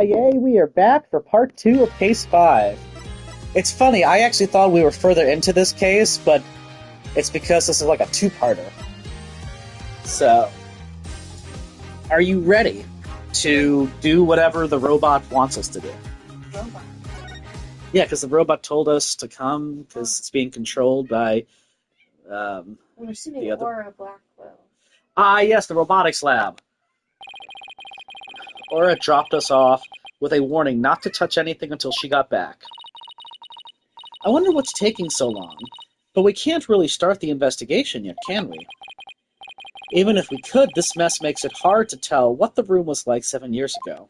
Yay, we are back for part 2 of case 5. It's funny, I actually thought we were further into this case, but it's because this is like a two-parter. So, are you ready to do whatever the robot wants us to do? Robot. Yeah, because the robot told us to come because it's being controlled by I'm assuming the other... Aura Blackwell. Ah, yes, the robotics lab. Aura dropped us off with a warning not to touch anything until she got back. I wonder what's taking so long, but we can't really start the investigation yet, can we? Even if we could, this mess makes it hard to tell what the room was like 7 years ago.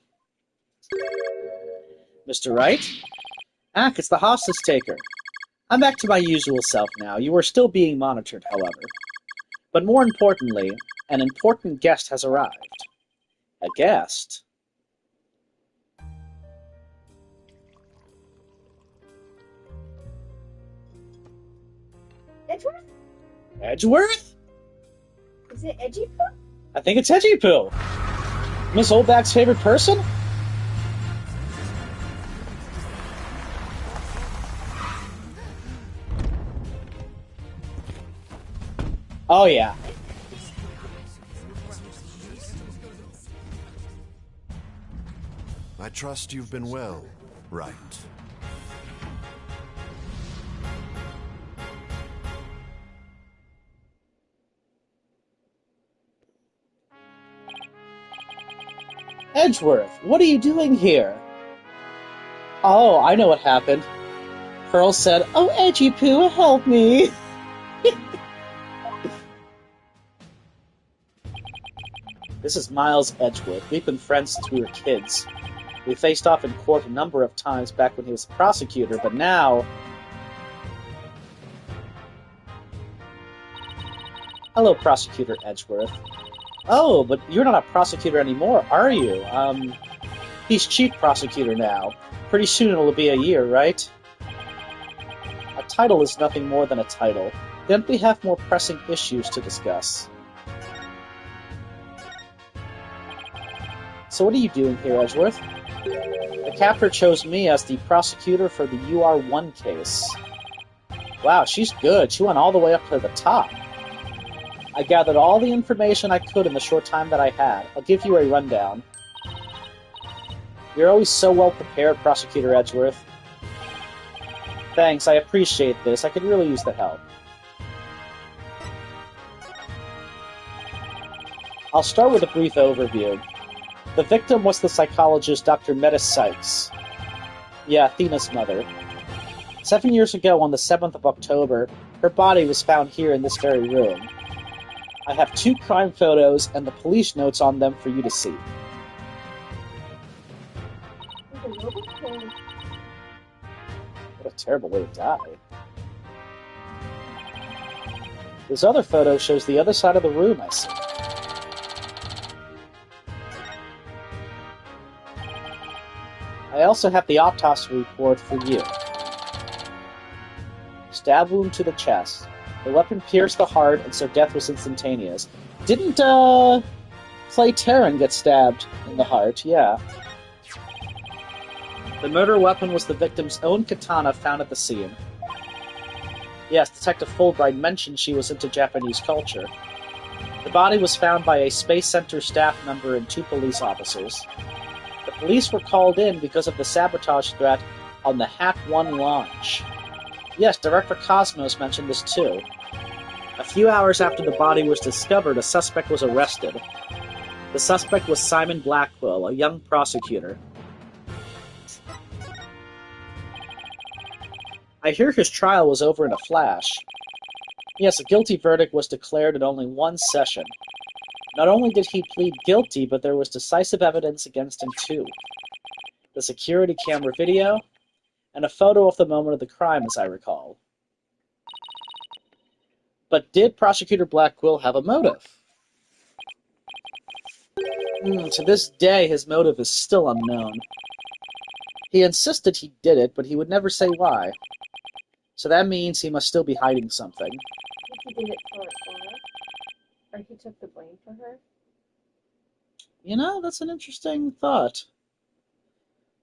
Mr. Wright? Ack, it's the hostage taker. I'm back to my usual self now. You are still being monitored, however. But more importantly, an important guest has arrived. A guest? Edgeworth? Edgeworth? Is it Edgy Poo? I think it's Edgy Poo. Miss Oldback's favorite person? Oh, yeah. I trust you've been well, right? Edgeworth, what are you doing here? Oh, I know what happened. Pearl said, "Oh, Edgy Poo, help me." This is Miles Edgeworth. We've been friends since we were kids. We faced off in court a number of times back when he was a prosecutor, but now... Hello, Prosecutor Edgeworth. Oh, but you're not a prosecutor anymore, are you? He's chief prosecutor now. Pretty soon it'll be a year, right? A title is nothing more than a title. Don't we have more pressing issues to discuss? So what are you doing here, Edgeworth? The captor chose me as the prosecutor for the UR1 case. Wow, she's good. She went all the way up to the top. I gathered all the information I could in the short time that I had. I'll give you a rundown. You're always so well prepared, Prosecutor Edgeworth. Thanks, I appreciate this. I could really use the help. I'll start with a brief overview. The victim was the psychologist Dr. Metis Sykes. Yeah, Athena's mother. 7 years ago, on the 7th of October, her body was found here in this very room. I have 2 crime photos and the police notes on them for you to see. What a terrible way to die. This other photo shows the other side of the room, I see. I also have the autopsy report for you. Stab wound to the chest. The weapon pierced the heart, and so death was instantaneous. Didn't, Clay Terran get stabbed in the heart? Yeah. The murder weapon was the victim's own katana found at the scene. Yes, Detective Fulbright mentioned she was into Japanese culture. The body was found by a Space Center staff member and 2 police officers. The police were called in because of the sabotage threat on the Hat 1 launch. Yes, Director Cosmos mentioned this too. A few hours after the body was discovered, a suspect was arrested. The suspect was Simon Blackwell, a young prosecutor. I hear his trial was over in a flash. Yes, a guilty verdict was declared in only 1 session. Not only did he plead guilty, but there was decisive evidence against him too. The security camera video, and a photo of the moment of the crime, as I recall. But did Prosecutor Blackwell have a motive? To this day, his motive is still unknown. He insisted he did it, but he would never say why. So that means he must still be hiding something. He did it for Aura? Or he took the blame for her? You know, that's an interesting thought.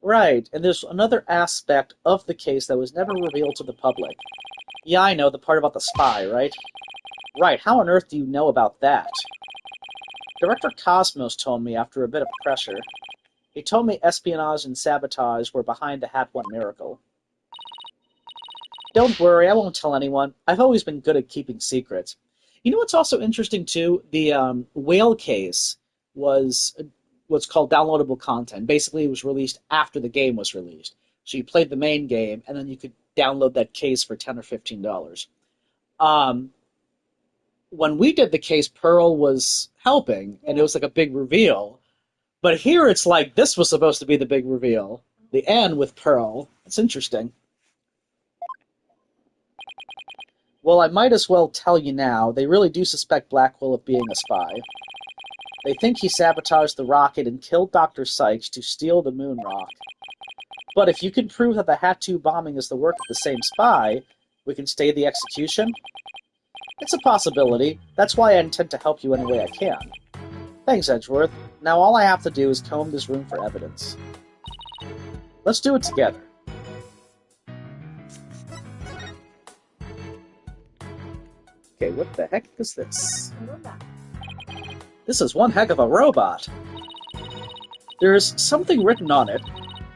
Right, and there's another aspect of the case that was never revealed to the public. Yeah, I know, the part about the spy, right? Right, how on earth do you know about that? Director Cosmos told me after a bit of pressure. He told me espionage and sabotage were behind the Hat One miracle. Don't worry, I won't tell anyone. I've always been good at keeping secrets. You know what's also interesting too? The whale case was what's called downloadable content. Basically, it was released after the game was released. So you played the main game, and then you could download that case for $10 or $15. Um, when we did the case, Pearl was helping, and it was like a big reveal. But here it's like this was supposed to be the big reveal. The end with Pearl. It's interesting. Well, I might as well tell you now, they really do suspect Blackwell of being a spy. They think he sabotaged the rocket and killed Dr. Sykes to steal the moon rock. But if you can prove that the Hat-2 bombing is the work of the same spy, we can stay the execution? It's a possibility. That's why I intend to help you any way I can. Thanks, Edgeworth. Now all I have to do is comb this room for evidence. Let's do it together. Okay, what the heck is this? This is one heck of a robot. There's something written on it.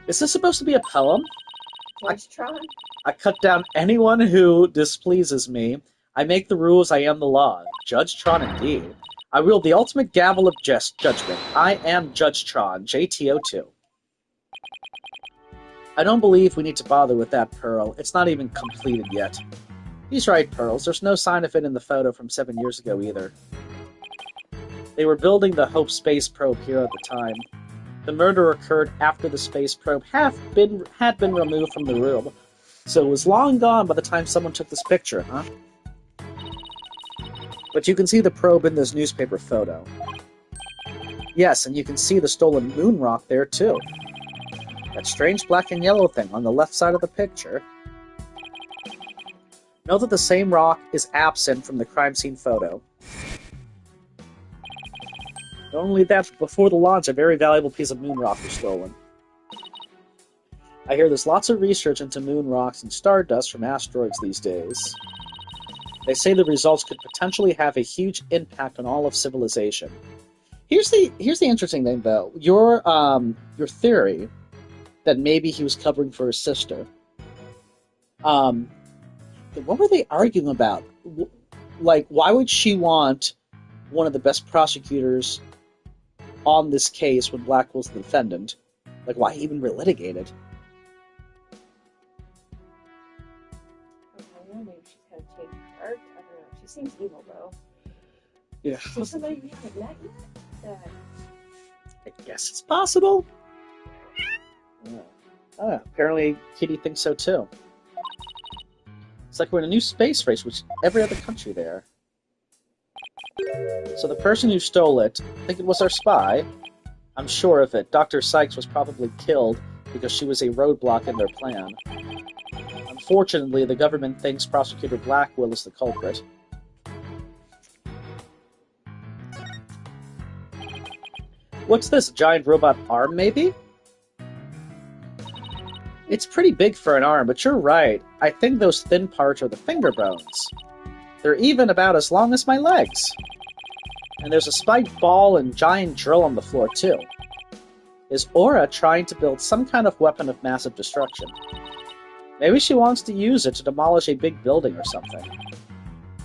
Is this supposed to be a poem? I cut down anyone who displeases me. I make the rules, I am the law. Judge Tron indeed. I wield the ultimate gavel of judgment. I am Judge Tron, JTO2. I don't believe we need to bother with that, Pearl. It's not even completed yet. He's right, Pearls. There's no sign of it in the photo from 7 years ago either. They were building the Hope space probe here at the time. The murder occurred after the space probe had been removed from the room, so it was long gone by the time someone took this picture, huh? But you can see the probe in this newspaper photo. Yes, and you can see the stolen moon rock there too. That strange black and yellow thing on the left side of the picture. Note that the same rock is absent from the crime scene photo. Not only that, but before the launch, a very valuable piece of moon rock was stolen. I hear there's lots of research into moon rocks and stardust from asteroids these days. They say the results could potentially have a huge impact on all of civilization. Here's the interesting thing, though. Your theory that maybe he was covering for his sister. What were they arguing about? Like, why would she want one of the best prosecutors on this case when Blackwell's the defendant? Like, why even relitigate it? Maybe she's gonna take heart. I don't know. She seems evil, though. Yeah. So somebody we haven't met yet? I guess it's possible. Yeah. Oh, apparently Kitty thinks so too. It's like we're in a new space race with every other country there. So the person who stole it, I think it was our spy. I'm sure of it. Dr. Sykes was probably killed because she was a roadblock in their plan. Unfortunately, the government thinks Prosecutor Blackwell is the culprit. What's this, a giant robot arm, maybe? It's pretty big for an arm, but you're right. I think those thin parts are the finger bones. They're even about as long as my legs. And there's a spiked ball and giant drill on the floor, too. Is Aura trying to build some kind of weapon of massive destruction? Maybe she wants to use it to demolish a big building or something.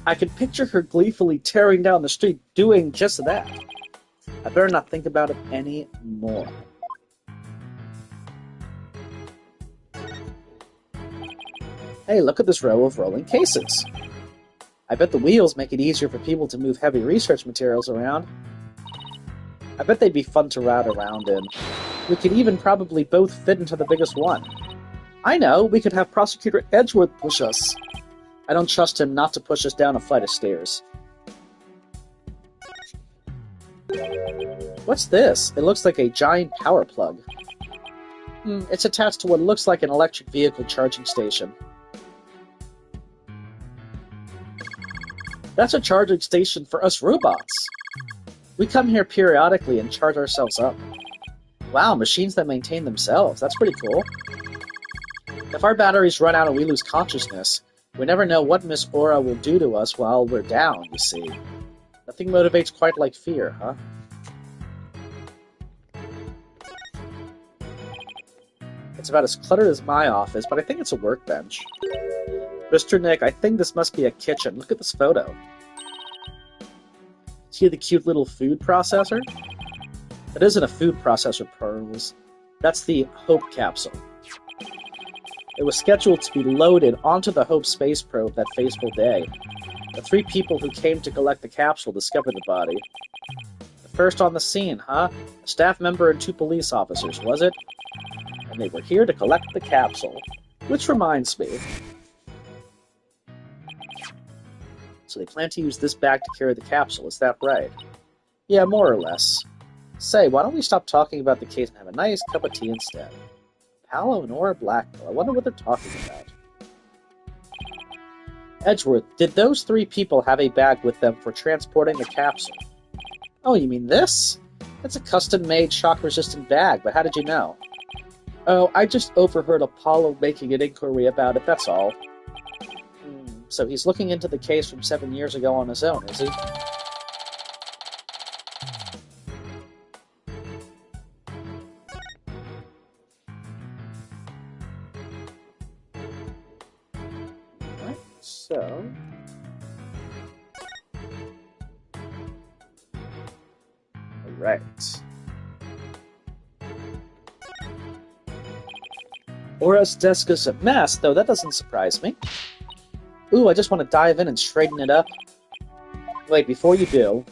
I can picture her gleefully tearing down the street doing just that. I better not think about it any more. Hey, look at this row of rolling cases. I bet the wheels make it easier for people to move heavy research materials around. I bet they'd be fun to route around in. We could even probably both fit into the biggest one. I know, we could have Prosecutor Edgeworth push us. I don't trust him not to push us down a flight of stairs. What's this? It looks like a giant power plug. It's attached to what looks like an electric vehicle charging station. That's a charging station for us robots. We come here periodically and charge ourselves up. Wow, machines that maintain themselves. That's pretty cool. If our batteries run out and we lose consciousness, we never know what Miss Aura will do to us while we're down, you see. Nothing motivates quite like fear, huh? It's about as cluttered as my office, but I think it's a workbench. Mr. Nick, I think this must be a kitchen. Look at this photo. See the cute little food processor? It isn't a food processor, Pearls. That's the Hope capsule. It was scheduled to be loaded onto the Hope space probe that fateful day. The 3 people who came to collect the capsule discovered the body. The first on the scene, huh? A staff member and 2 police officers, was it? And they were here to collect the capsule. Which reminds me. So they plan to use this bag to carry the capsule, is that right? Yeah, more or less. Say, why don't we stop talking about the case and have a nice cup of tea instead? Paolo and Aura Blackwell, I wonder what they're talking about. Edgeworth, did those 3 people have a bag with them for transporting the capsule? Oh, you mean this? It's a custom-made, shock-resistant bag, but how did you know? Oh, I just overheard Apollo making an inquiry about it, that's all. So he's looking into the case from 7 years ago on his own, is he? Alright, so... Alright. Aura's desk is a mess, though that doesn't surprise me. Ooh, I just want to dive in and straighten it up. Wait, before you do...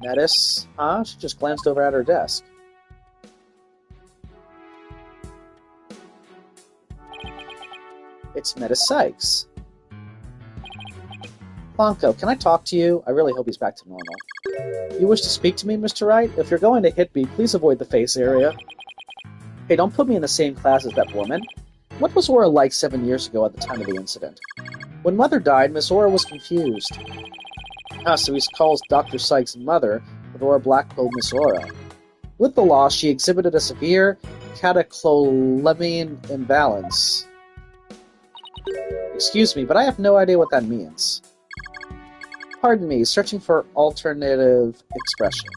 Metis? Huh? She just glanced over at her desk. It's Metis Sykes. Blanco, can I talk to you? I really hope he's back to normal. You wish to speak to me, Mr. Wright? If you're going to hit me, please avoid the face area. Hey, don't put me in the same class as that woman. What was Aura like 7 years ago at the time of the incident? When Mother died, Miss Aura was confused. So he calls Dr. Sykes' mother, but Aura Blackwell Miss Aura. With the loss, she exhibited a severe catecholamian imbalance. Excuse me, but I have no idea what that means. Pardon me, searching for alternative expression.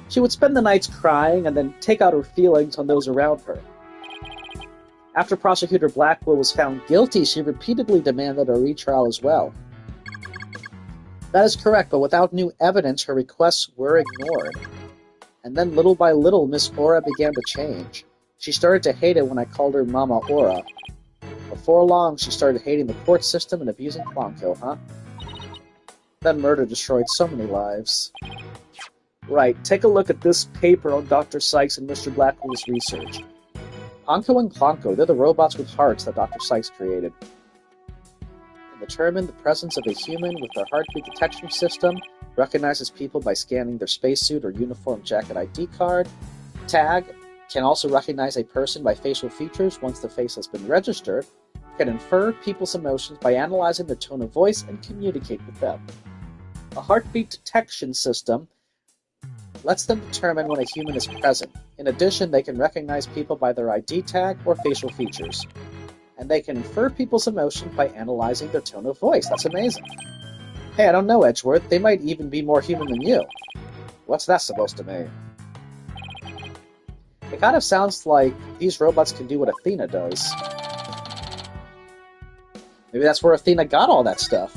She would spend the nights crying and then take out her feelings on those around her. After Prosecutor Blackwell was found guilty, she repeatedly demanded a retrial as well. That is correct, but without new evidence, her requests were ignored. And then, little by little, Miss Aura began to change. She started to hate it when I called her Mama Aura. Before long, she started hating the court system and abusing Blanco, huh? That murder destroyed so many lives. Right, take a look at this paper on Dr. Sykes and Mr. Blackwell's research. Honko and Clonko, they're the robots with hearts that Dr. Sykes created. They determine the presence of a human with their heartbeat detection system, recognizes people by scanning their spacesuit or uniform jacket ID card. Tag can also recognize a person by facial features once the face has been registered, can infer people's emotions by analyzing their tone of voice and communicate with them. A heartbeat detection system lets them determine when a human is present. In addition, they can recognize people by their ID tag or facial features. And they can infer people's emotions by analyzing their tone of voice. That's amazing. Hey, I don't know, Edgeworth. They might even be more human than you. What's that supposed to mean? It kind of sounds like these robots can do what Athena does. Maybe that's where Athena got all that stuff.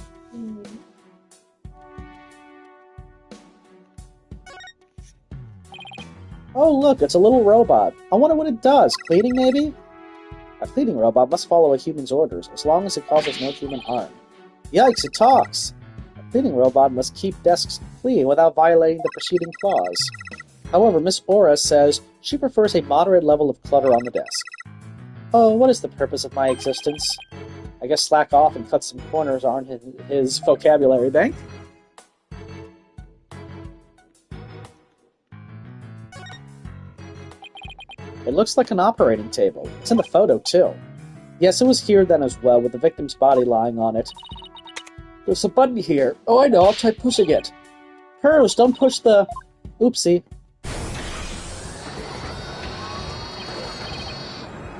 Oh, look, it's a little robot. I wonder what it does. Cleaning, maybe? A cleaning robot must follow a human's orders, as long as it causes no human harm. Yikes, it talks! A cleaning robot must keep desks clean without violating the preceding clause. However, Miss Aura says she prefers a moderate level of clutter on the desk. Oh, what is the purpose of my existence? I guess slack off and cut some corners aren't his vocabulary bank. It looks like an operating table. It's in the photo, too. Yes, it was here then as well, with the victim's body lying on it. There's a button here. Oh, I know, I'll try pushing it. Pearls, don't push the... Oopsie.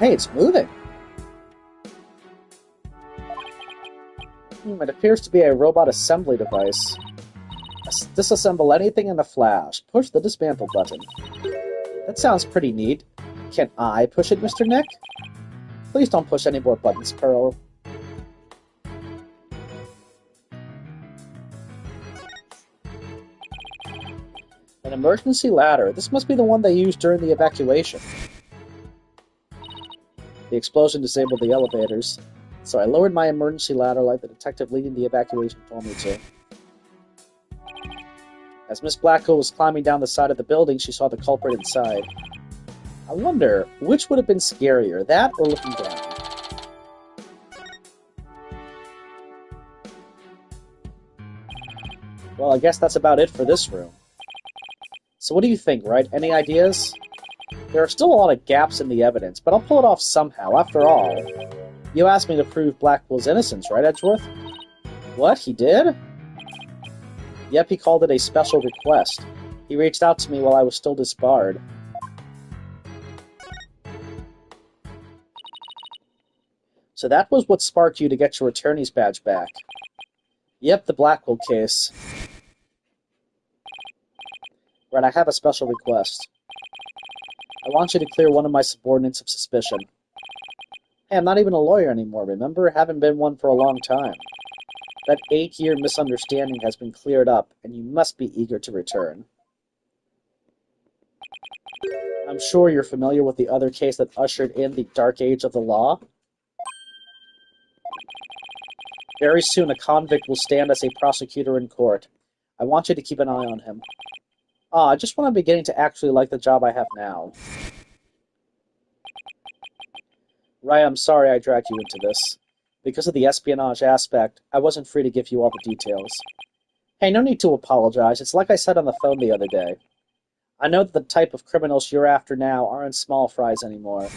Hey, it's moving! It appears to be a robot assembly device. Disassemble anything in a flash. Push the dismantle button. That sounds pretty neat. Can I push it, Mr. Nick? Please don't push any more buttons, Pearl. An emergency ladder. This must be the one they used during the evacuation. The explosion disabled the elevators, so I lowered my emergency ladder like the detective leading the evacuation told me to. As Miss Blackwell was climbing down the side of the building, she saw the culprit inside. I wonder, which would have been scarier, that or looking down? Well, I guess that's about it for this room. So what do you think, right? Any ideas? There are still a lot of gaps in the evidence, but I'll pull it off somehow. After all, you asked me to prove Blackwell's innocence, right, Edgeworth? What? He did? Yep, he called it a special request. He reached out to me while I was still disbarred. So that was what sparked you to get your attorney's badge back. Yep, the Blackwell case. Right, I have a special request. I want you to clear one of my subordinates of suspicion. Hey, I'm not even a lawyer anymore, remember? Haven't been one for a long time. That 8-year misunderstanding has been cleared up, and you must be eager to return. I'm sure you're familiar with the other case that ushered in the dark age of the law. Very soon, a convict will stand as a prosecutor in court. I want you to keep an eye on him. Just when I'm beginning to actually like the job I have now. Right, I'm sorry I dragged you into this. Because of the espionage aspect, I wasn't free to give you all the details. Hey, no need to apologize. It's like I said on the phone the other day. I know that the type of criminals you're after now aren't small fries anymore.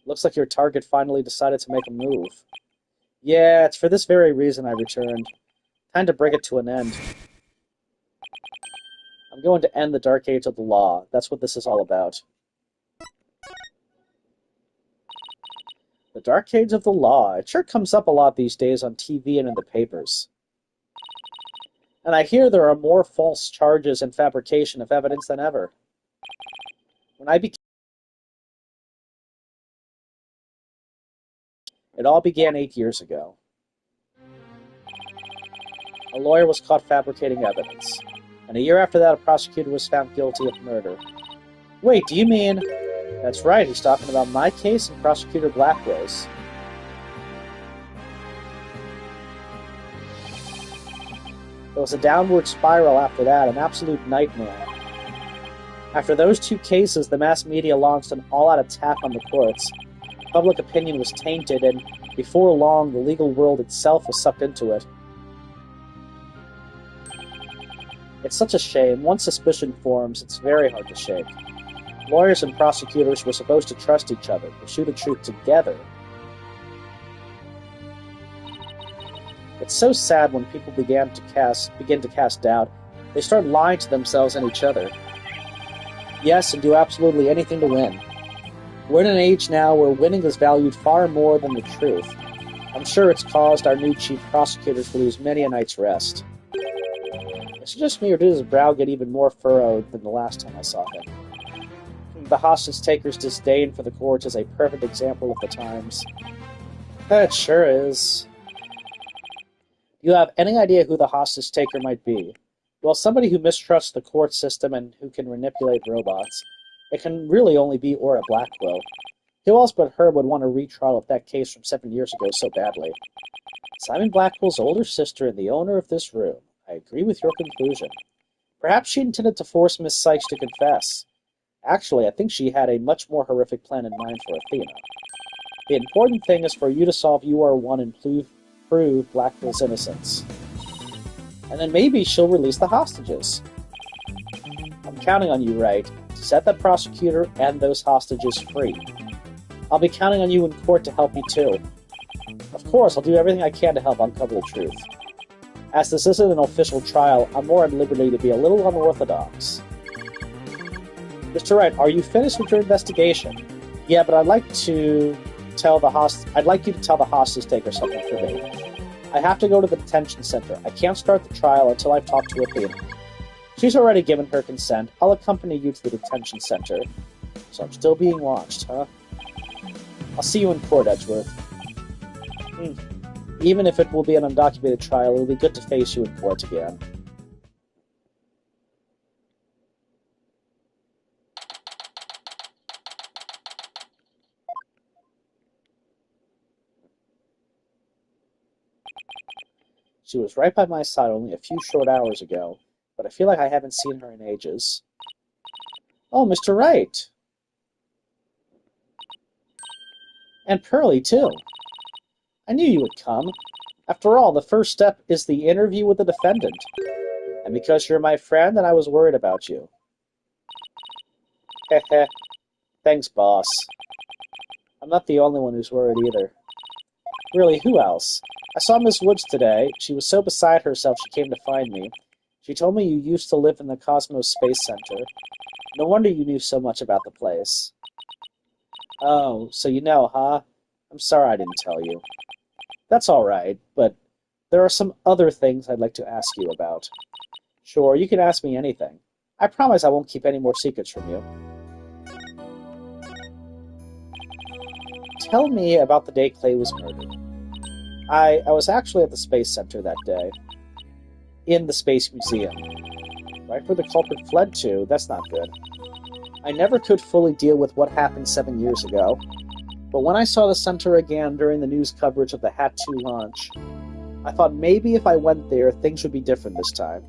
Looks like your target finally decided to make a move. Yeah, it's for this very reason I returned. Time to bring it to an end. I'm going to end the dark age of the law. That's what this is all about. The dark age of the law. It sure comes up a lot these days on TV and in the papers. And I hear there are more false charges and fabrication of evidence than ever. It all began 8 years ago. A lawyer was caught fabricating evidence, and a year after that a prosecutor was found guilty of murder. Wait, do you mean... That's right, he's talking about my case and Prosecutor Blackwell's. There was a downward spiral after that, an absolute nightmare. After those two cases, the mass media launched an all-out attack on the courts. Public opinion was tainted, and before long, the legal world itself was sucked into it. It's such a shame. Once suspicion forms, it's very hard to shake. Lawyers and prosecutors were supposed to trust each other, pursue the truth together. It's so sad when people begin to cast doubt. They start lying to themselves and each other. Yes, and do absolutely anything to win. We're in an age now where winning is valued far more than the truth. I'm sure it's caused our new chief prosecutors to lose many a night's rest. Is it just me, or did his brow get even more furrowed than the last time I saw him? The hostage-taker's disdain for the courts is a perfect example of the times. It sure is. Do you have any idea who the hostage-taker might be? Well, somebody who mistrusts the court system and who can manipulate robots. It can really only be Aura Blackwell. Who else but her would want a retrial of that case from 7 years ago so badly? Simon Blackwell's older sister and the owner of this room. I agree with your conclusion. Perhaps she intended to force Miss Sykes to confess. Actually, I think she had a much more horrific plan in mind for Athena. The important thing is for you to solve UR1 and prove Blackwell's innocence. And then maybe she'll release the hostages. I'm counting on you, Wright, to set that prosecutor and those hostages free. I'll be counting on you in court to help me too. Of course, I'll do everything I can to help uncover the truth. As this isn't an official trial, I'm more at liberty to be a little unorthodox. Mr. Wright, are you finished with your investigation? Yeah, but I'd like to tell the I'd like you to tell the hostage taker something for me. I have to go to the detention center. I can't start the trial until I've talked to Athena. She's already given her consent. I'll accompany you to the detention center. So I'm still being watched, huh? I'll see you in court, Edgeworth. Even if it will be an undocumented trial, it will be good to face you in court again. She was right by my side only a few short hours ago, but I feel like I haven't seen her in ages. Oh, Mr. Wright! And Pearlie, too. I knew you would come. After all, the first step is the interview with the defendant. And because you're my friend, then I was worried about you. Heh. Thanks, boss. I'm not the only one who's worried either. Really, who else? I saw Miss Woods today. She was so beside herself she came to find me. She told me you used to live in the Cosmos Space Center. No wonder you knew so much about the place. Oh, so you know, huh? I'm sorry I didn't tell you. That's all right, but there are some other things I'd like to ask you about. Sure, you can ask me anything. I promise I won't keep any more secrets from you. Tell me about the day Clay was murdered. I was actually at the Space Center that day. In the Space Museum. Right where the culprit fled to, that's not good. I never could fully deal with what happened 7 years ago, but when I saw the center again during the news coverage of the Hat 2 launch, I thought maybe if I went there, things would be different this time.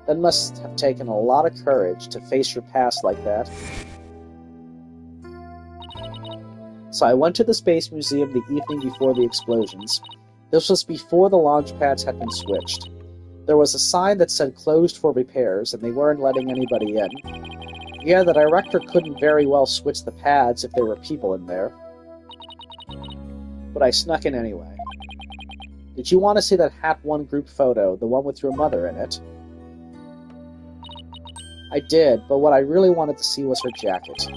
That must have taken a lot of courage to face your past like that. So I went to the Space Museum the evening before the explosions. This was before the launch pads had been switched. There was a sign that said closed for repairs, and they weren't letting anybody in. Yeah, the director couldn't very well switch the pads if there were people in there. But I snuck in anyway. Did you want to see that Hat 1 group photo, the one with your mother in it? I did, but what I really wanted to see was her jacket.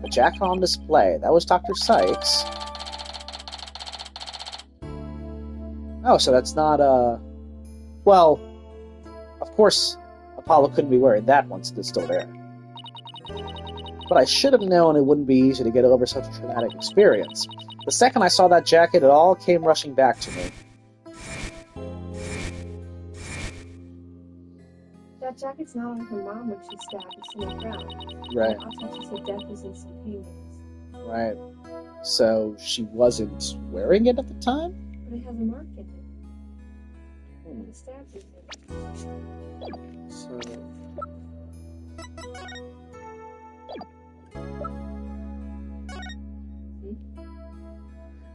The jacket on display, that was Dr. Sykes. Oh, so that's not, well, of course, Apollo couldn't be wearing that once it's still there. But I should have known it wouldn't be easy to get over such a traumatic experience. The second I saw that jacket, it all came rushing back to me. That jacket's not on her mom when she stabbed. It's in the ground. Right. Also, she said death was instantaneous. Right. So she wasn't wearing it at the time? But it has a mark in it. The stab is in it. So...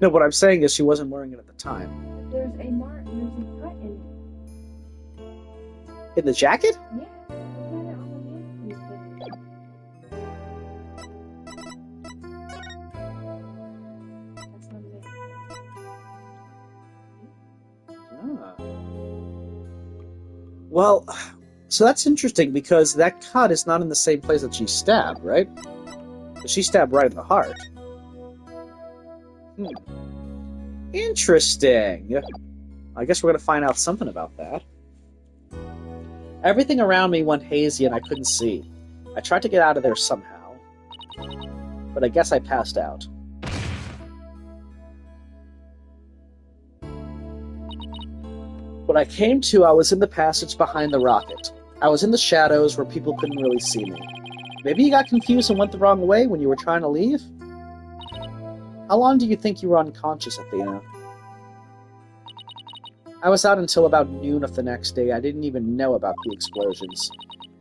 No, what I'm saying is she wasn't wearing it at the time. But there's a mark, there's a cut in it. In the jacket? Yeah, look at it on the mannequin. That's not a mannequin. Ah. Well, so that's interesting because that cut is not in the same place that she stabbed, right? She stabbed right in the heart. Interesting. I guess we're going to find out something about that. Everything around me went hazy and I couldn't see. I tried to get out of there somehow, but I guess I passed out. When I came to, I was in the passage behind the rocket. I was in the shadows where people couldn't really see me. Maybe you got confused and went the wrong way when you were trying to leave? How long do you think you were unconscious, Athena? I was out until about noon of the next day. I didn't even know about the explosions.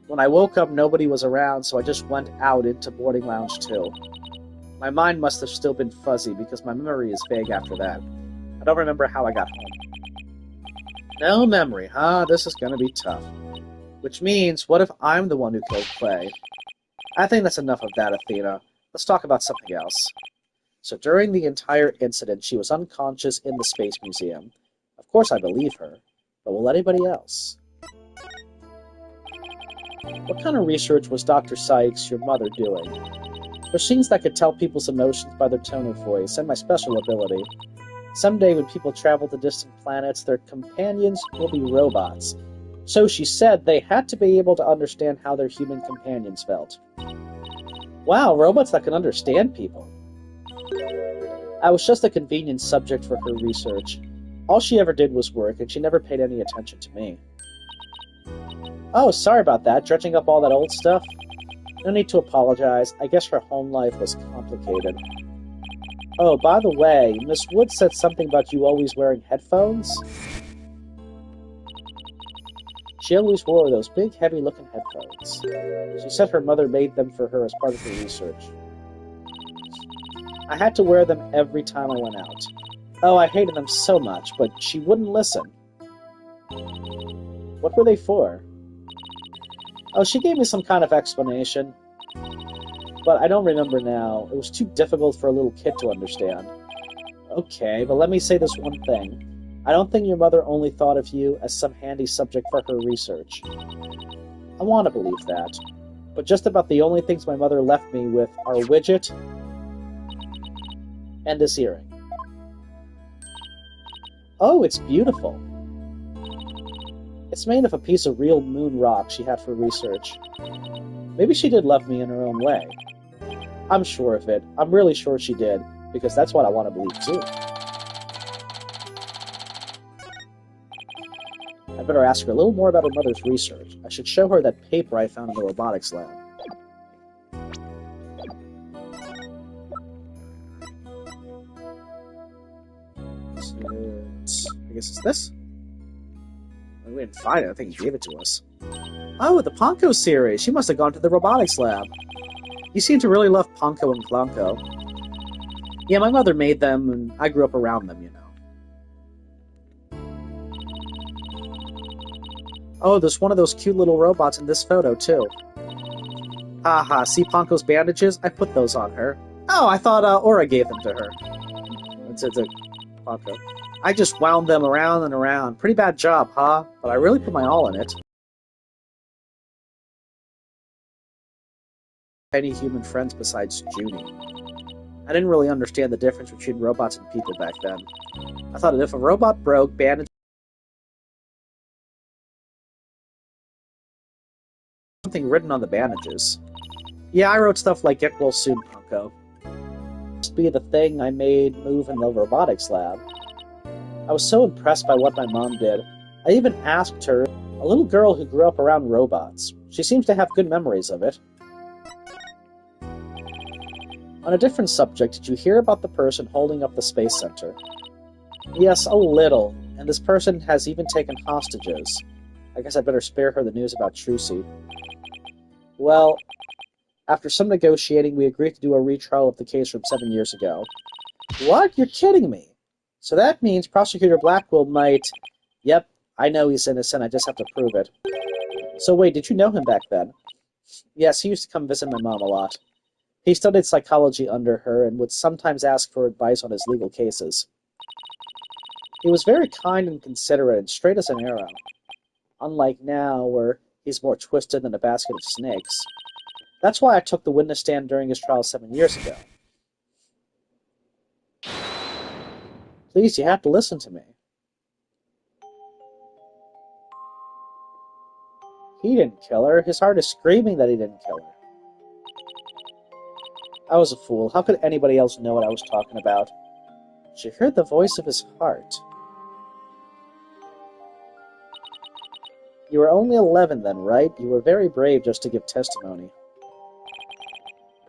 When I woke up, nobody was around, so I just went out into boarding lounge 2. My mind must have still been fuzzy because my memory is vague after that. I don't remember how I got home. No memory, huh? This is gonna be tough. Which means, what if I'm the one who killed Clay? I think that's enough of that, Athena. Let's talk about something else. So during the entire incident, she was unconscious in the Space Museum. Of course I believe her, but will anybody else? What kind of research was Dr. Sykes, your mother, doing? Machines that could tell people's emotions by their tone of voice, and my special ability. Someday when people travel to distant planets, their companions will be robots. So she said they had to be able to understand how their human companions felt. Wow, robots that can understand people. I was just a convenient subject for her research. All she ever did was work, and she never paid any attention to me. Oh, sorry about that, dredging up all that old stuff. No need to apologize. I guess her home life was complicated. Oh, by the way, Miss Wood said something about you always wearing headphones? She always wore those big, heavy-looking headphones. She said her mother made them for her as part of her research. I had to wear them every time I went out. Oh, I hated them so much, but she wouldn't listen. What were they for? Oh, she gave me some kind of explanation. But I don't remember now. It was too difficult for a little kid to understand. Okay, but let me say this one thing. I don't think your mother only thought of you as some handy subject for her research. I want to believe that. But just about the only things my mother left me with are a widget and this earring. Oh, it's beautiful. It's made of a piece of real moon rock she had for research. Maybe she did love me in her own way. I'm sure of it. I'm really sure she did, because that's what I want to believe too. I better ask her a little more about her mother's research. I should show her that paper I found in the robotics lab. I guess it's this? We didn't find it. I think he gave it to us. Oh, the Ponko series. She must have gone to the robotics lab. You seem to really love Ponko and Clonko. Yeah, my mother made them, and I grew up around them, you know. Oh, there's one of those cute little robots in this photo, too. Haha, see Ponko's bandages? I put those on her. Oh, I thought Aura gave them to her. It's a Ponko. I just wound them around and around. Pretty bad job, huh? But I really put my all in it. Any human friends besides Junie. I didn't really understand the difference between robots and people back then. I thought that if a robot broke, bandage something written on the bandages. Yeah, I wrote stuff like "Get well soon, Ponko." Must be the thing I made move in the robotics lab. I was so impressed by what my mom did. I even asked her, a little girl who grew up around robots. She seems to have good memories of it. On a different subject, did you hear about the person holding up the Space Center? Yes, a little, and this person has even taken hostages. I guess I'd better spare her the news about Trucy. Well, after some negotiating, we agreed to do a retrial of the case from 7 years ago. What? You're kidding me! So that means Prosecutor Blackwell might... Yep, I know he's innocent, I just have to prove it. So wait, did you know him back then? Yes, he used to come visit my mom a lot. He studied psychology under her and would sometimes ask for advice on his legal cases. He was very kind and considerate and straight as an arrow. Unlike now, where he's more twisted than a basket of snakes. That's why I took the witness stand during his trial 7 years ago. Please, you have to listen to me. He didn't kill her. His heart is screaming that he didn't kill her. I was a fool. How could anybody else know what I was talking about? She heard the voice of his heart. You were only 11 then, right? You were very brave just to give testimony.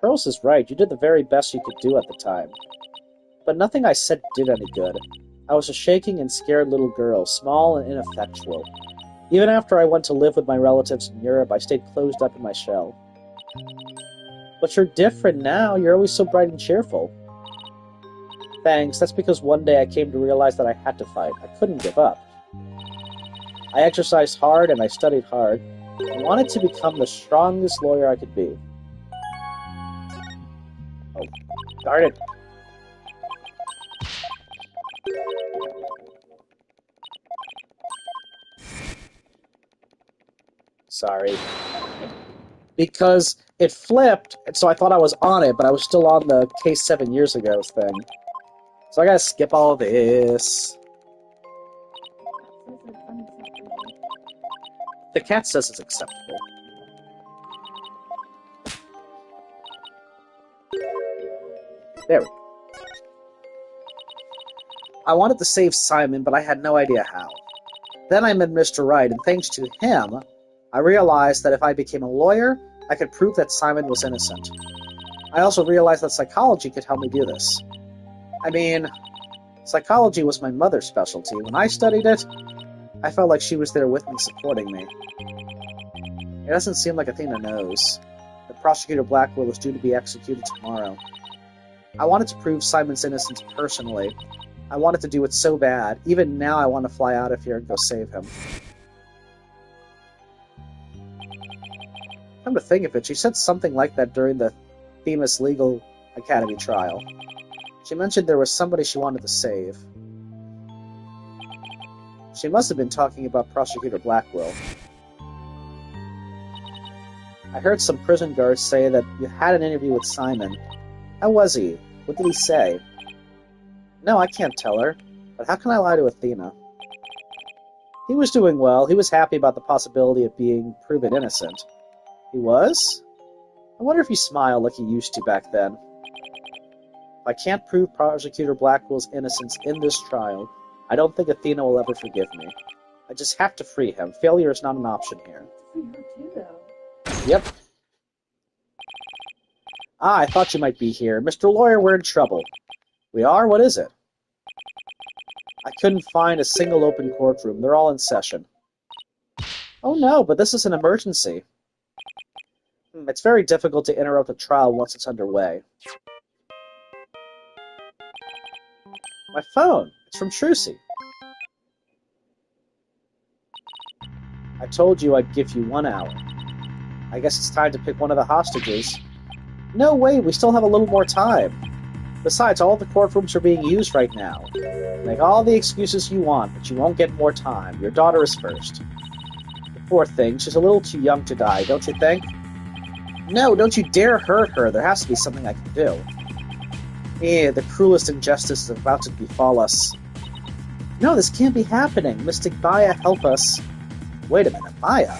Pearls is right. You did the very best you could do at the time. But nothing I said did any good. I was a shaking and scared little girl, small and ineffectual. Even after I went to live with my relatives in Europe, I stayed closed up in my shell. But you're different now. You're always so bright and cheerful. Thanks. That's because one day I came to realize that I had to fight. I couldn't give up. I exercised hard and I studied hard. I wanted to become the strongest lawyer I could be. Oh, darn it. Sorry. because it flipped, and so I thought I was on it, but I was still on the case 7 years ago thing. So I gotta skip all this. The cat says it's acceptable. There we go. I wanted to save Simon, but I had no idea how. Then I met Mr. Wright, and thanks to him, I realized that if I became a lawyer, I could prove that Simon was innocent. I also realized that psychology could help me do this. I mean, psychology was my mother's specialty. When I studied it, I felt like she was there with me, supporting me. It doesn't seem like Athena knows that Prosecutor Blackwell is due to be executed tomorrow. I wanted to prove Simon's innocence personally. I wanted to do it so bad. Even now I want to fly out of here and go save him. Come to think of it, she said something like that during the Themis Legal Academy trial. She mentioned there was somebody she wanted to save. She must have been talking about Prosecutor Blackwell. I heard some prison guards say that you had an interview with Simon. How was he? What did he say? No, I can't tell her. But how can I lie to Athena? He was doing well. He was happy about the possibility of being proven innocent. He was? I wonder if he smiled like he used to back then. If I can't prove Prosecutor Blackwell's innocence in this trial, I don't think Athena will ever forgive me. I just have to free him. Failure is not an option here. Free her too, though. Yep. Ah, I thought you might be here. Mr. Lawyer, we're in trouble. We are? What is it? I couldn't find a single open courtroom. They're all in session. Oh no, but this is an emergency. It's very difficult to interrupt a trial once it's underway. My phone. It's from Trucy. I told you I'd give you 1 hour. I guess it's time to pick one of the hostages. No, wait, we still have a little more time. Besides, all the courtrooms are being used right now. Make all the excuses you want, but you won't get more time. Your daughter is first. The poor thing, she's a little too young to die, don't you think? No, don't you dare hurt her. There has to be something I can do. The cruelest injustice is about to befall us. No, this can't be happening. Mystic Maya, help us. Wait a minute, Maya?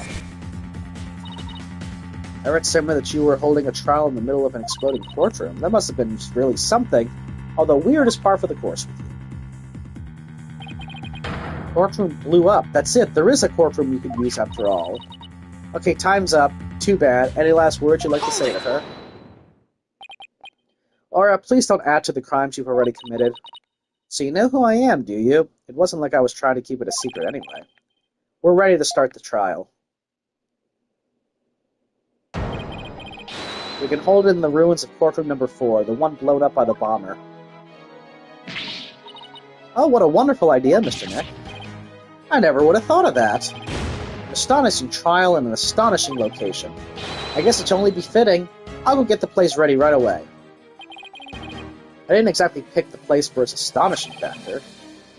I read somewhere that you were holding a trial in the middle of an exploding courtroom. That must have been really something, although weird is par for the course with you. Courtroom blew up. That's it. There is a courtroom you could use after all. Okay, time's up. Too bad. Any last words you'd like to say to her? Or please don't add to the crimes you've already committed. So you know who I am, do you? It wasn't like I was trying to keep it a secret anyway. We're ready to start the trial. We can hold it in the ruins of courtroom number 4, the one blown up by the bomber. Oh, what a wonderful idea, Mr. Nick. I never would have thought of that. An astonishing trial in an astonishing location. I guess it's only befitting. I'll go get the place ready right away. I didn't exactly pick the place for its astonishing factor.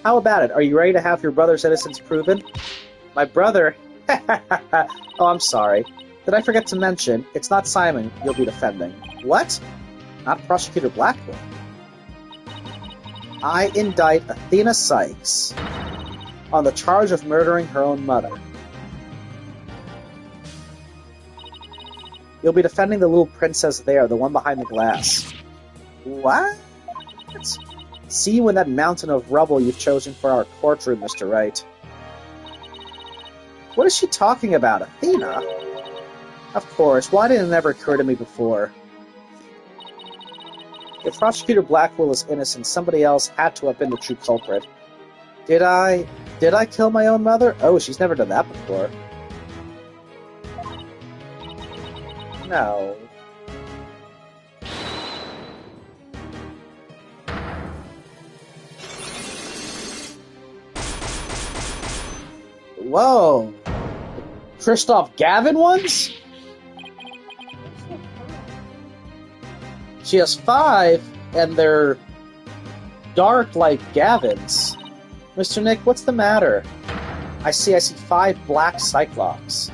How about it? Are you ready to have your brother's innocence proven? My brother? Oh, I'm sorry. Did I forget to mention, it's not Simon you'll be defending. What? Not Prosecutor Blackwell. I indict Athena Sykes on the charge of murdering her own mother. You'll be defending the little princess there, the one behind the glass. What? See you in that mountain of rubble you've chosen for our courtroom, Mr. Wright. What is she talking about? Athena? Of course, why didn't it ever occur to me before? If Prosecutor Blackwell is innocent, somebody else had to have been the true culprit. Did I kill my own mother? Oh, she's never done that before. No. Whoa! Christoph Gavin ones? She has 5, and they're dark like Gavin's. Mr. Nick, what's the matter? I see 5 black Cyclops.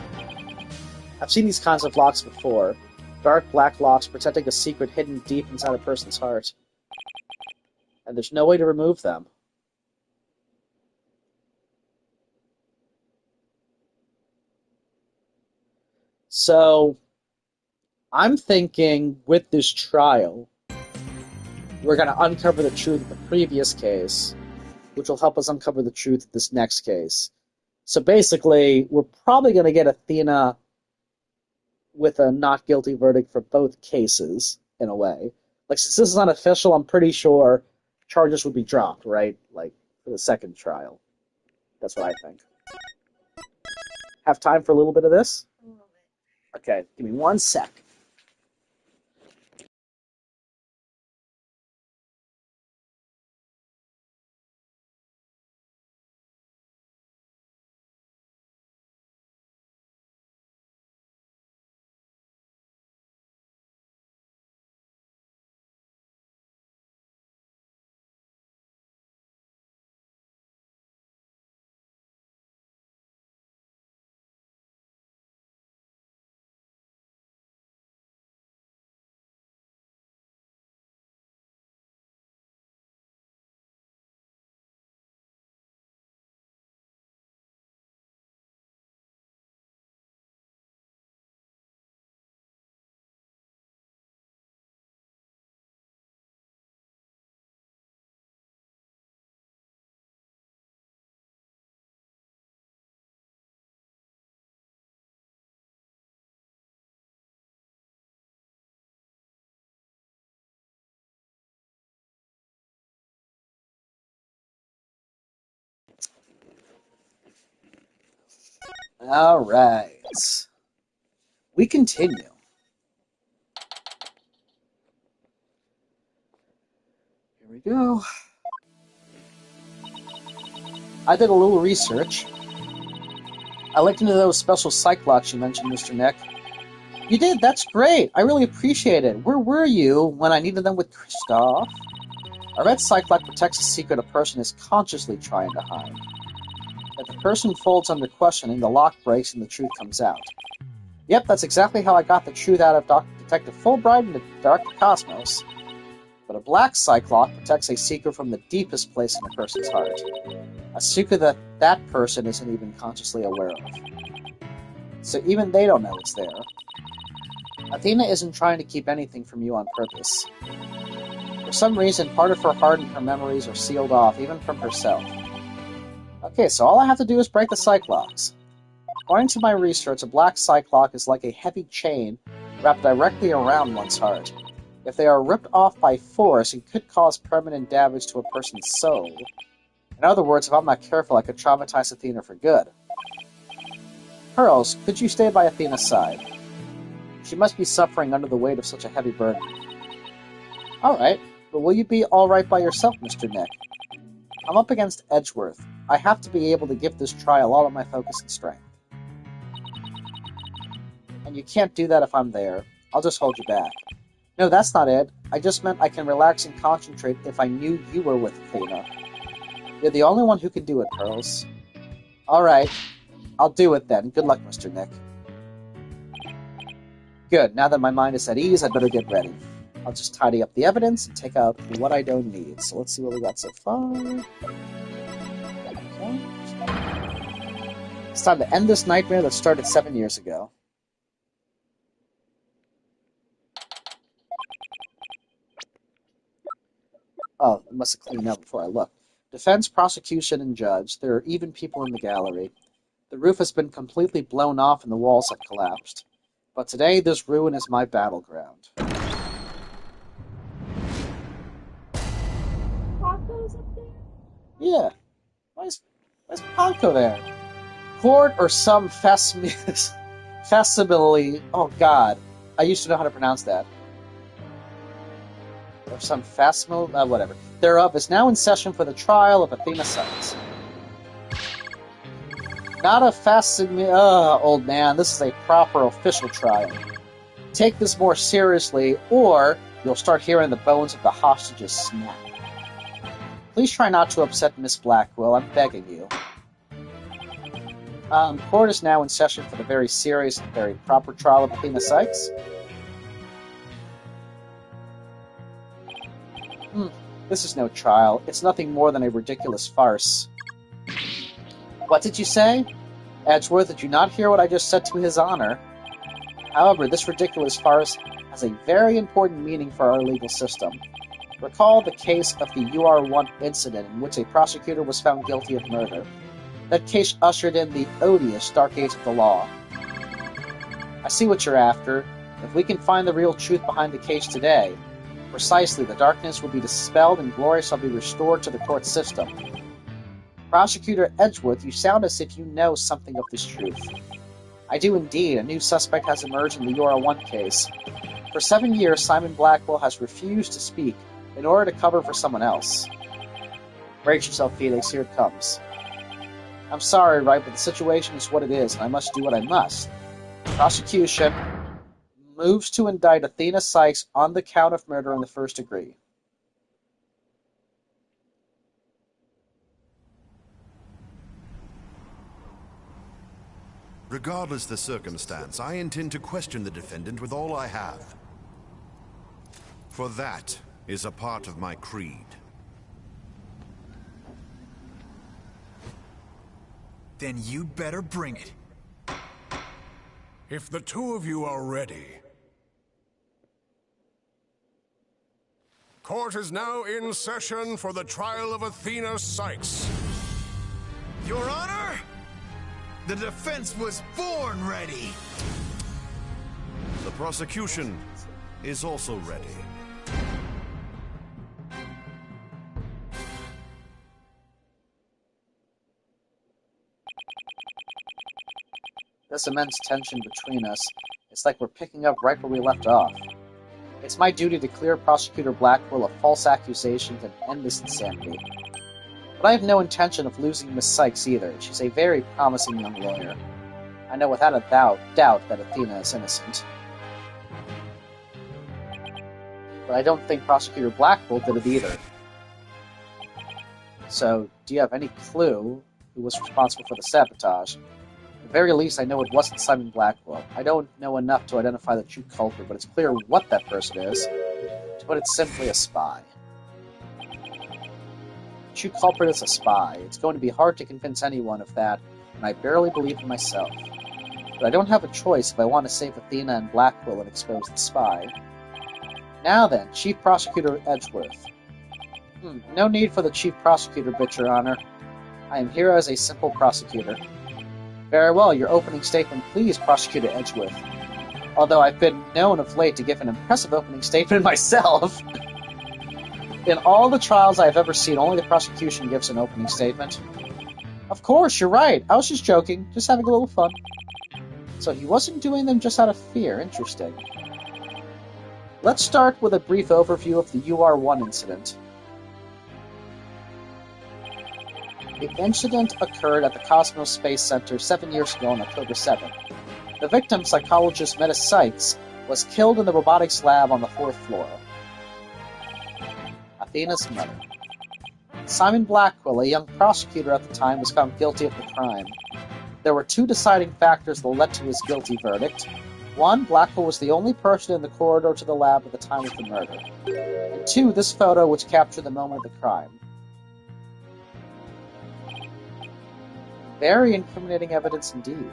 I've seen these kinds of locks before. Dark black locks protecting a secret hidden deep inside a person's heart. And there's no way to remove them. So, I'm thinking with this trial, we're going to uncover the truth of the previous case, which will help us uncover the truth of this next case. So basically, we're probably going to get Athena with a not guilty verdict for both cases, in a way. Like, since this is unofficial, I'm pretty sure charges would be dropped, right? Like, for the second trial. That's what I think. Have time for a little bit of this? A little bit. Okay, give me 1 sec. All right. We continue. Here we go. I did a little research. I looked into those special psych locks you mentioned, Mr. Nick. You did? That's great. I really appreciate it. Where were you when I needed them with Kristoff? A red psych lock protects a secret a person is consciously trying to hide. If the person folds under questioning, the lock breaks and the truth comes out. Yep, that's exactly how I got the truth out of Detective Fulbright and the Director Cosmos. But a black psych lock protects a secret from the deepest place in a person's heart. A secret that that person isn't even consciously aware of. So even they don't know it's there. Athena isn't trying to keep anything from you on purpose. For some reason, part of her heart and her memories are sealed off, even from herself. Okay, so all I have to do is break the psych locks. According to my research, a black psych lock is like a heavy chain wrapped directly around one's heart. If they are ripped off by force, it could cause permanent damage to a person's soul. In other words, if I'm not careful, I could traumatize Athena for good. Pearls, could you stay by Athena's side? She must be suffering under the weight of such a heavy burden. Alright, but will you be alright by yourself, Mr. Nick? I'm up against Edgeworth. I have to be able to give this trial all of my focus and strength. And you can't do that if I'm there. I'll just hold you back. No, that's not it. I just meant I can relax and concentrate if I knew you were with Athena. You're the only one who can do it, Pearls. Alright, I'll do it then. Good luck, Mr. Nick. Good, now that my mind is at ease, I'd better get ready. I'll just tidy up the evidence and take out what I don't need. So let's see what we got so far. Okay. It's time to end this nightmare that started 7 years ago. Oh, I must have cleaned up before I looked. Defense, prosecution, and judge. There are even people in the gallery. The roof has been completely blown off and the walls have collapsed. But today, this ruin is my battleground. Paco's up there? Yeah. Why's Ponko there? Court or some facsimile. Oh god. I used to know how to pronounce that. Or some facsimile. Whatever. Thereof is now in session for the trial of Athena Sons. Not a facsimile. Old man. This is a proper official trial. Take this more seriously, or you'll start hearing the bones of the hostages snap. Please try not to upset Miss Blackwell. I'm begging you. Court is now in session for the very serious and very proper trial of Athena Sykes. This is no trial. It's nothing more than a ridiculous farce. What did you say? Edgeworth, did you not hear what I just said to His Honor? However, this ridiculous farce has a very important meaning for our legal system. Recall the case of the UR1 incident in which a prosecutor was found guilty of murder. That case ushered in the odious dark age of the law. I see what you're after. If we can find the real truth behind the case today, precisely, the darkness will be dispelled and glory shall be restored to the court system. Prosecutor Edgeworth, you sound as if you know something of this truth. I do indeed. A new suspect has emerged in the UR1 case. For 7 years, Simon Blackwell has refused to speak in order to cover for someone else. Brace yourself, Felix. Here it comes. I'm sorry, right, but the situation is what it is, and I must do what I must. Prosecution moves to indict Athena Sykes on the count of murder in the first degree. Regardless the circumstance, I intend to question the defendant with all I have. For that is a part of my creed. Then you'd better bring it. If the two of you are ready. Court is now in session for the trial of Athena Sykes. Your Honor, the defense was born ready. The prosecution is also ready. This immense tension between us, it's like we're picking up right where we left off. It's my duty to clear Prosecutor Blackwell of false accusations and end this insanity. But I have no intention of losing Miss Sykes either. She's a very promising young lawyer. I know without a doubt that Athena is innocent. But I don't think Prosecutor Blackwell did it either. So, do you have any clue who was responsible for the sabotage? At the very least, I know it wasn't Simon Blackwell. I don't know enough to identify the true culprit, but it's clear what that person is. To put it simply, a spy. The true culprit is a spy. It's going to be hard to convince anyone of that, and I barely believe in myself. But I don't have a choice if I want to save Athena and Blackwell and expose the spy. Now then, Chief Prosecutor Edgeworth. No need for the Chief Prosecutor bit, Your Honor. I am here as a simple prosecutor. Very well, your opening statement, please, Prosecutor Edgeworth. Although I've been known of late to give an impressive opening statement myself. In all the trials I've ever seen, only the prosecution gives an opening statement. Of course, you're right. I was just joking, just having a little fun. So he wasn't doing them just out of fear. Interesting. Let's start with a brief overview of the UR1 incident. The incident occurred at the Cosmos Space Center 7 years ago on October 7th. The victim, psychologist Meta Sykes, was killed in the robotics lab on the 4th floor. Athena's mother. Simon Blackwell, a young prosecutor at the time, was found guilty of the crime. There were two deciding factors that led to his guilty verdict. One, Blackwell was the only person in the corridor to the lab at the time of the murder. And two, this photo which captured the moment of the crime. Very incriminating evidence indeed.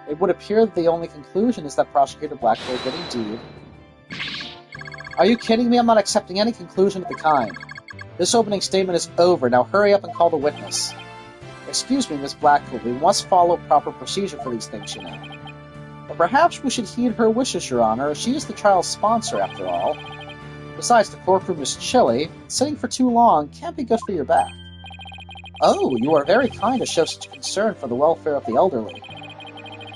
It would appear that the only conclusion is that Prosecutor Blackwell did indeed. Are you kidding me? I'm not accepting any conclusion of the kind. This opening statement is over. Now hurry up and call the witness. Excuse me, Miss Blackwell. We must follow proper procedure for these things, you know. But perhaps we should heed her wishes, Your Honor. She is the trial's sponsor, after all. Besides, the courtroom is chilly. Sitting for too long can't be good for your back. Oh, you are very kind to show such concern for the welfare of the elderly.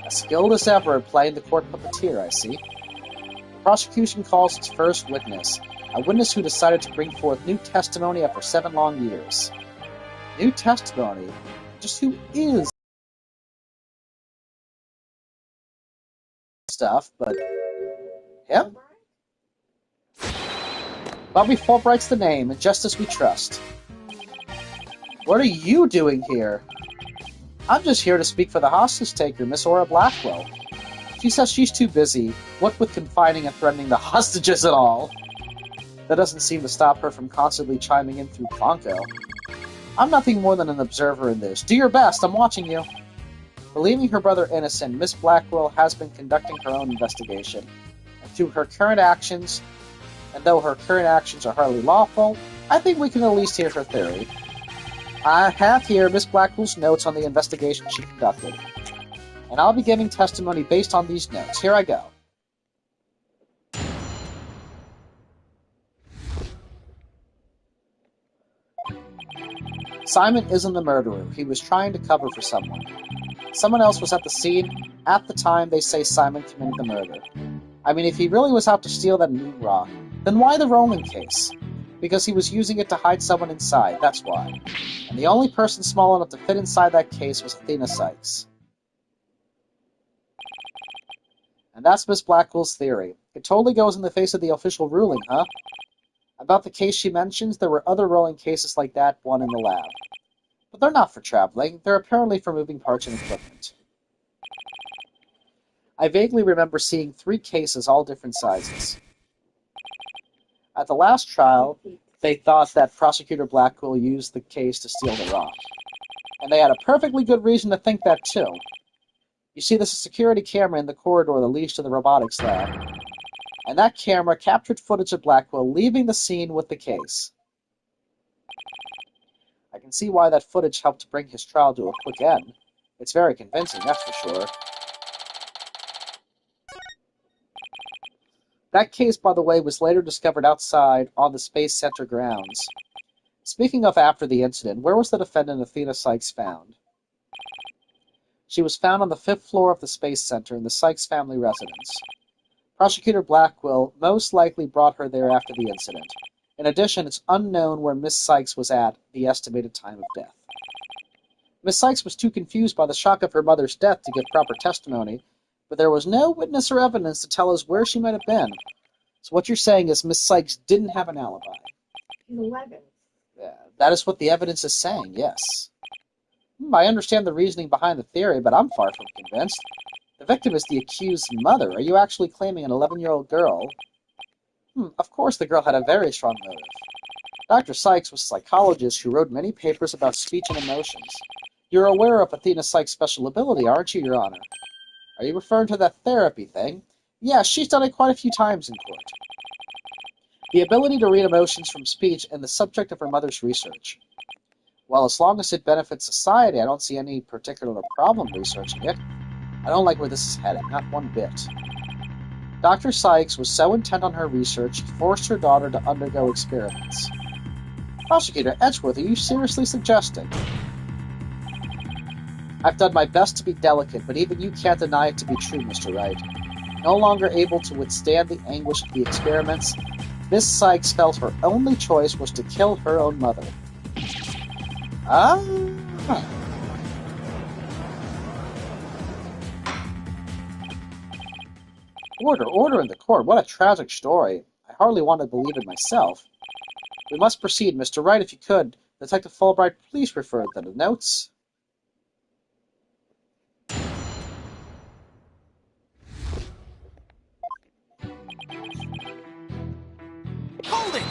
As skilled as ever at playing the court puppeteer, I see. The prosecution calls its first witness, a witness who decided to bring forth new testimony after 7 long years. New testimony? Just who is stuff, but him? Bobby Fulbright's the name, and just as we trust. What are you doing here? I'm just here to speak for the hostage-taker, Miss Aura Blackwell. She says she's too busy, what with confining and threatening the hostages and all. That doesn't seem to stop her from constantly chiming in through Fonko. I'm nothing more than an observer in this. Do your best, I'm watching you. Believing her brother innocent, Miss Blackwell has been conducting her own investigation. And though her current actions are hardly lawful, I think we can at least hear her theory. I have here Miss Blackwell's notes on the investigation she conducted, and I'll be giving testimony based on these notes. Here I go. Simon isn't the murderer. He was trying to cover for someone. Someone else was at the scene. At the time, they say Simon committed the murder. I mean, if he really was out to steal that moon rock, then why the Roman case? Because he was using it to hide someone inside, that's why. And the only person small enough to fit inside that case was Athena Sykes. And that's Miss Blackwell's theory. It totally goes in the face of the official ruling, huh? About the case she mentions, there were other rolling cases like that one in the lab. But they're not for traveling, they're apparently for moving parts and equipment. I vaguely remember seeing 3 cases, all different sizes. At the last trial, they thought that Prosecutor Blackwell used the case to steal the rock. And they had a perfectly good reason to think that, too. You see, there's a security camera in the corridor that leads to the robotics lab. And that camera captured footage of Blackwell leaving the scene with the case. I can see why that footage helped to bring his trial to a quick end. It's very convincing, that's for sure. That case, by the way, was later discovered outside on the Space Center grounds. Speaking of after the incident, where was the defendant Athena Sykes found? She was found on the 5th floor of the Space Center in the Sykes family residence. Prosecutor Blackwell most likely brought her there after the incident. In addition, it's unknown where Miss Sykes was at the estimated time of death. Miss Sykes was too confused by the shock of her mother's death to give proper testimony, but there was no witness or evidence to tell us where she might have been. So what you're saying is Miss Sykes didn't have an alibi. 11. That is what the evidence is saying, yes. I understand the reasoning behind the theory, but I'm far from convinced. The victim is the accused's mother. Are you actually claiming an 11-year-old girl? Of course the girl had a very strong motive. Dr. Sykes was a psychologist who wrote many papers about speech and emotions. You're aware of Athena Sykes' special ability, aren't you, Your Honor? Are you referring to that therapy thing? Yeah, she's done it quite a few times in court. The ability to read emotions from speech and the subject of her mother's research. Well, as long as it benefits society, I don't see any particular problem researching it. I don't like where this is heading, not one bit. Dr. Sykes was so intent on her research, she forced her daughter to undergo experiments. Prosecutor Edgeworth, are you seriously suggesting? I've done my best to be delicate, but even you can't deny it to be true, Mr. Wright. No longer able to withstand the anguish of the experiments, Miss Sykes felt her only choice was to kill her own mother. Order in the court. What a tragic story. I hardly want to believe it myself. We must proceed, Mr. Wright, if you could. Detective Fulbright, please refer to the notes. Hold it!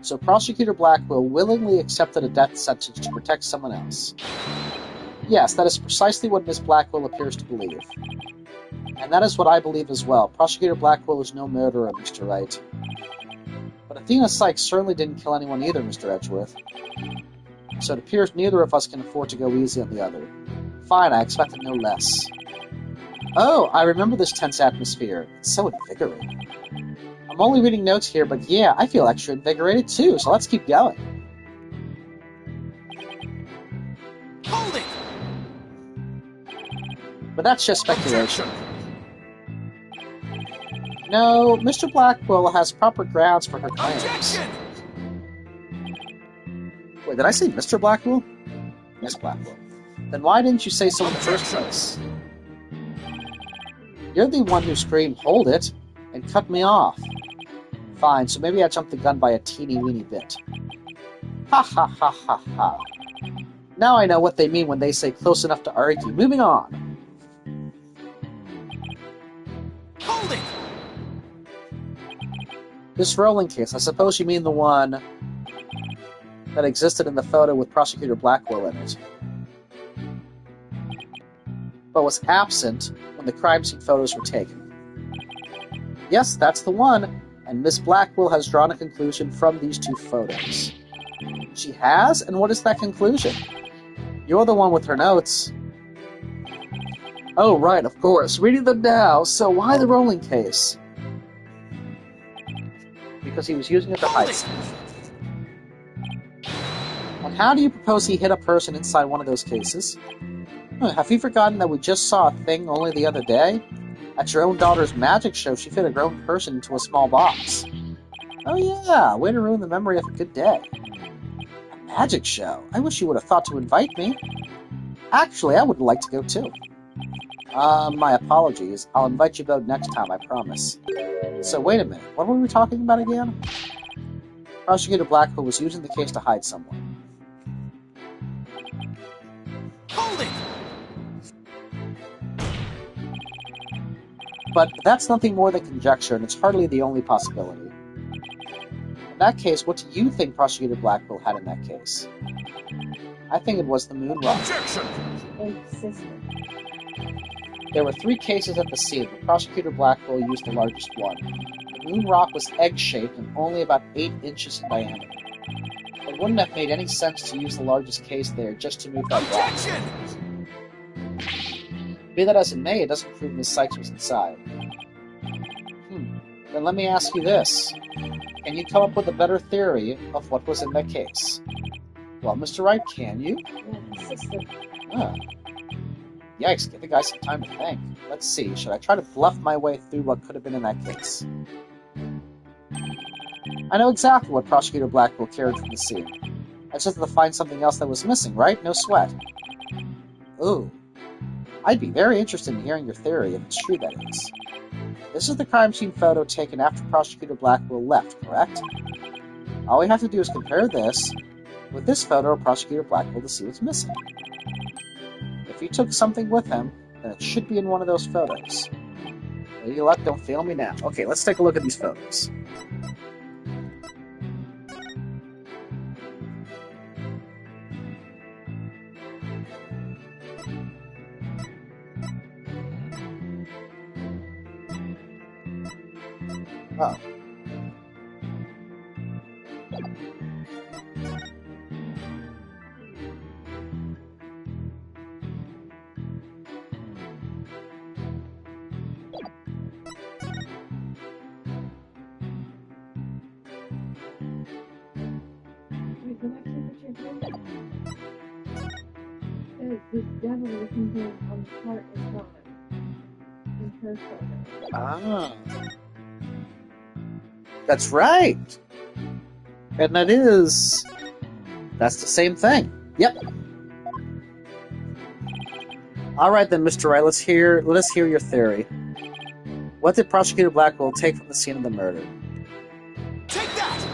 So Prosecutor Blackwell willingly accepted a death sentence to protect someone else. Yes, that is precisely what Miss Blackwell appears to believe. And that is what I believe as well. Prosecutor Blackwell is no murderer, Mr. Wright. But Athena Sykes certainly didn't kill anyone either, Mr. Edgeworth. So it appears neither of us can afford to go easy on the other. Fine, I expected no less. Oh, I remember this tense atmosphere. It's so invigorating. I'm only reading notes here, but yeah, I feel extra invigorated too, so let's keep going. Hold it! But that's just speculation. No, Mr. Blackwell has proper grounds for her claims. Objection! Wait, did I say Mr. Blackwell? Miss Blackwell. Then why didn't you say so in the first place? You're the one who screamed, "Hold it!" and cut me off. Fine, so maybe I jumped the gun by a teeny-weeny bit. Ha ha ha ha ha. Now I know what they mean when they say close enough to argue. Moving on. Hold it! This rolling case, I suppose you mean the one that existed in the photo with Prosecutor Blackwell in it, but was absent when the crime scene photos were taken. Yes, that's the one, and Miss Blackwell has drawn a conclusion from these two photos. She has? And what is that conclusion? You're the one with her notes. Oh, right, of course. Reading them now. So why the rolling case? Because he was using it to hide something. And how do you propose he hid a person inside one of those cases? Have you forgotten that we just saw a thing only the other day? At your own daughter's magic show, she fit a grown person into a small box. Oh yeah, way to ruin the memory of a good day. A magic show? I wish you would have thought to invite me. Actually, I would like to go too. My apologies. I'll invite you both next time, I promise. So wait a minute, what were we talking about again? Prosecutor Blackwell was using the case to hide someone. Hold it! But that's nothing more than conjecture, and it's hardly the only possibility. In that case, what do you think Prosecutor Blackwell had in that case? I think it was the moon rock. Objection! Inconsistent. There were 3 cases at the scene, but Prosecutor Blackwell used the largest one. The moon rock was egg-shaped and only about 8 inches in diameter. It wouldn't have made any sense to use the largest case there just to move that rock. Objection! Be that as it may, it doesn't prove Miss Sykes was inside. Then let me ask you this. Can you come up with a better theory of what was in that case? Well, Mr. Wright, can you? Inconsistent. Huh. Yikes, give the guy some time to think. Let's see, should I try to bluff my way through what could have been in that case? I know exactly what Prosecutor Blackwell carried from the scene. I just have to find something else that was missing, right? No sweat. Ooh. I'd be very interested in hearing your theory, if it's true, that is. This is the crime scene photo taken after Prosecutor Blackwell left, correct? All we have to do is compare this with this photo of Prosecutor Blackwell to see what's missing. If he took something with him, then it should be in one of those photos. Lady Luck, don't fail me now. Okay, let's take a look at these photos. Oh. Wait, can I see what you're doing? The devil looking here on the part is gone. In her photo. Ah. That's right! And that is... That's the same thing. Yep. Alright then, Mr. Wright, let us hear your theory. What did Prosecutor Blackwell take from the scene of the murder? Take that!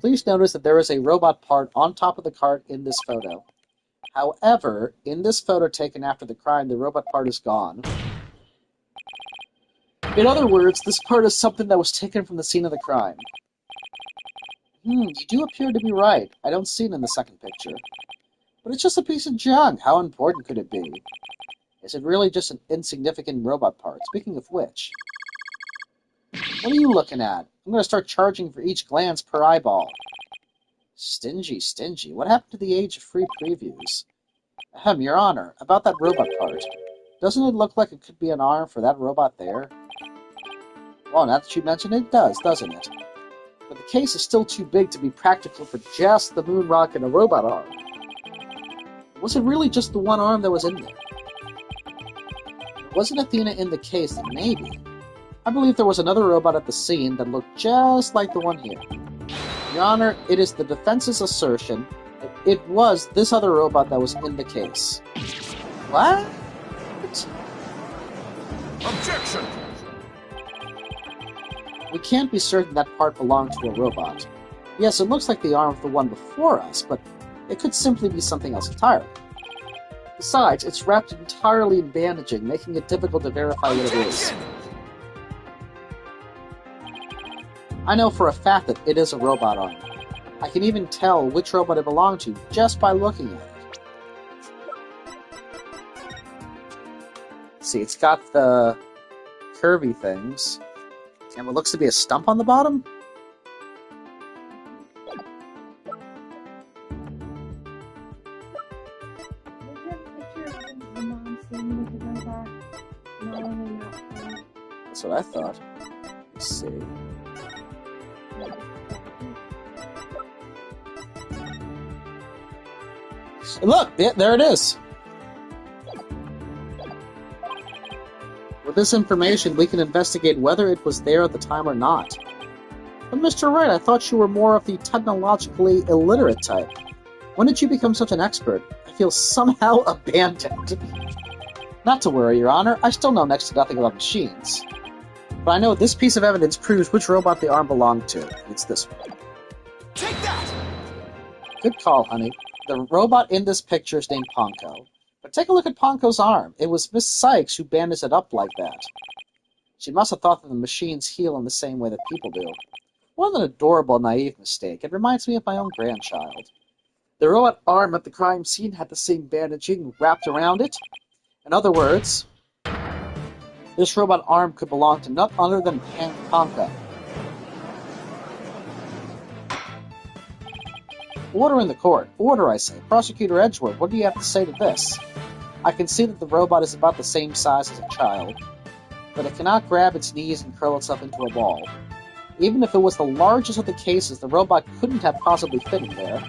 Please notice that there is a robot part on top of the cart in this photo. However, in this photo taken after the crime, the robot part is gone. In other words, this part is something that was taken from the scene of the crime. You do appear to be right. I don't see it in the second picture. But it's just a piece of junk. How important could it be? Is it really just an insignificant robot part? Speaking of which... What are you looking at? I'm going to start charging for each glance per eyeball. Stingy, stingy. What happened to the age of free previews? Ahem, Your Honor, about that robot part. Doesn't it look like it could be an arm for that robot there? Well, now that you mention it, it does, doesn't it? But the case is still too big to be practical for just the moon rock and a robot arm. Was it really just the one arm that was in there? Wasn't Athena in the case, then maybe. I believe there was another robot at the scene that looked just like the one here. Your Honor, it is the defense's assertion that it was this other robot that was in the case. What? Objection! We can't be certain that part belonged to a robot. Yes, it looks like the arm of the one before us, but It could simply be something else entirely. Besides, it's wrapped entirely in bandaging, making it difficult to verify what it is. I know for a fact that it is a robot arm. I can even tell which robot it belonged to just by looking at it. See, it's got the curvy things, and what looks to be a stump on the bottom? That's what I thought. Let's see. And look! There it is! With this information, we can investigate whether it was there at the time or not. But Mr. Wright, I thought you were more of the technologically illiterate type. When did you become such an expert? I feel somehow abandoned. Not to worry, Your Honor, I still know next to nothing about machines. But I know this piece of evidence proves which robot the arm belonged to. It's this one. Take that! Good call, honey. The robot in this picture is named Ponko. But take a look at Ponko's arm. It was Miss Sykes who bandaged it up like that. She must have thought that the machines heal in the same way that people do. What an adorable, naive mistake. It reminds me of my own grandchild. The robot arm at the crime scene had the same bandaging wrapped around it. In other words, this robot arm could belong to none other than Ponko. Order in the court. Order, I say. Prosecutor Edgeworth, what do you have to say to this? I can see that the robot is about the same size as a child, but it cannot grab its knees and curl itself into a ball. Even if it was the largest of the cases, the robot couldn't have possibly fit in there.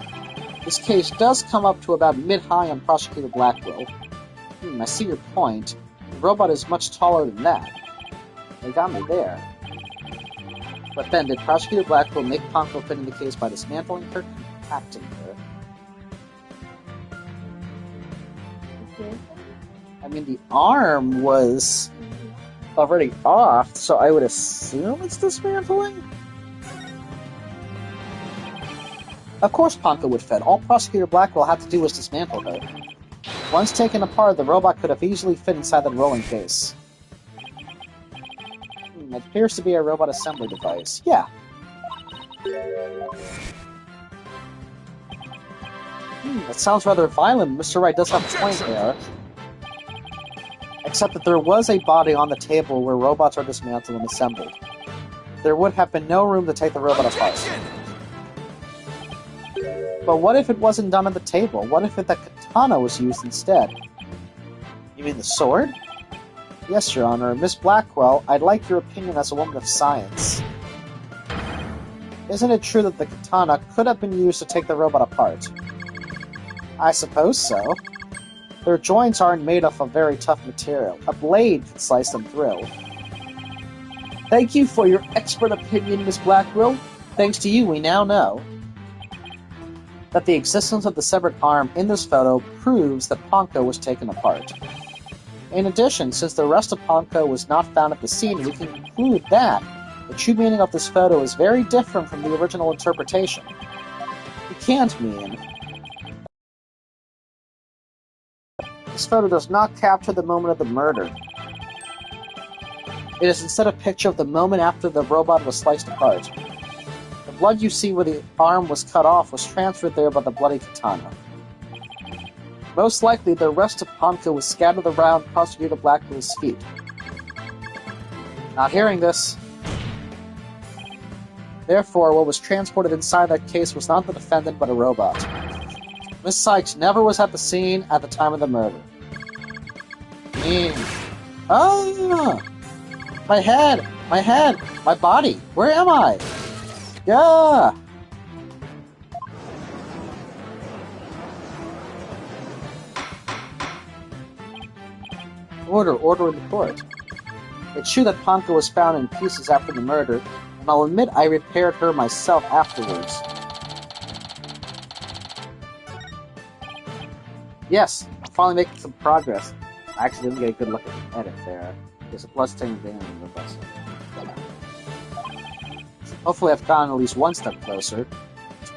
This case does come up to about mid-high on Prosecutor Blackwell. I see your point. The robot is much taller than that. They got me there. But then, did Prosecutor Blackwell make Ponko fit in the case by dismantling her, compacting her? I mean, the arm was already off, so I would assume it's dismantling? Of course Ponko would fit. All Prosecutor Blackwell had to do was dismantle her. Once taken apart, the robot could have easily fit inside the rolling case. It appears to be a robot assembly device. Yeah. That sounds rather violent. Mr. Wright does have a point there. Except that there was a body on the table where robots are dismantled and assembled. There would have been no room to take the robot apart. But what if it wasn't done at the table? What if the katana was used instead? You mean the sword? Yes, Your Honor. Miss Blackwell, I'd like your opinion as a woman of science. Isn't it true that the katana could have been used to take the robot apart? I suppose so. Their joints aren't made of a very tough material. A blade could slice them through. Thank you for your expert opinion, Miss Blackwell. Thanks to you, we now know that the existence of the severed arm in this photo proves that Ponko was taken apart. In addition, since the rest of Ponko was not found at the scene, we can conclude that the true meaning of this photo is very different from the original interpretation. It can't mean this photo does not capture the moment of the murder. It is instead a picture of the moment after the robot was sliced apart. The blood you see where the arm was cut off was transferred there by the bloody katana. Most likely, the rest of Ponko was scattered around Prosecutor Blackwell's feet. Not hearing this. Therefore, what was transported inside that case was not the defendant, but a robot. Miss Sykes never was at the scene at the time of the murder. Ah! My head! My head! My body! Where am I? Yeah! Order in the court. It's true that Ponko was found in pieces after the murder, and I'll admit I repaired her myself afterwards. Yes, I'm finally making some progress. I actually didn't get a good look at the edit there. There's a bloodstained vein in the vessel. Hopefully I've gotten at least one step closer.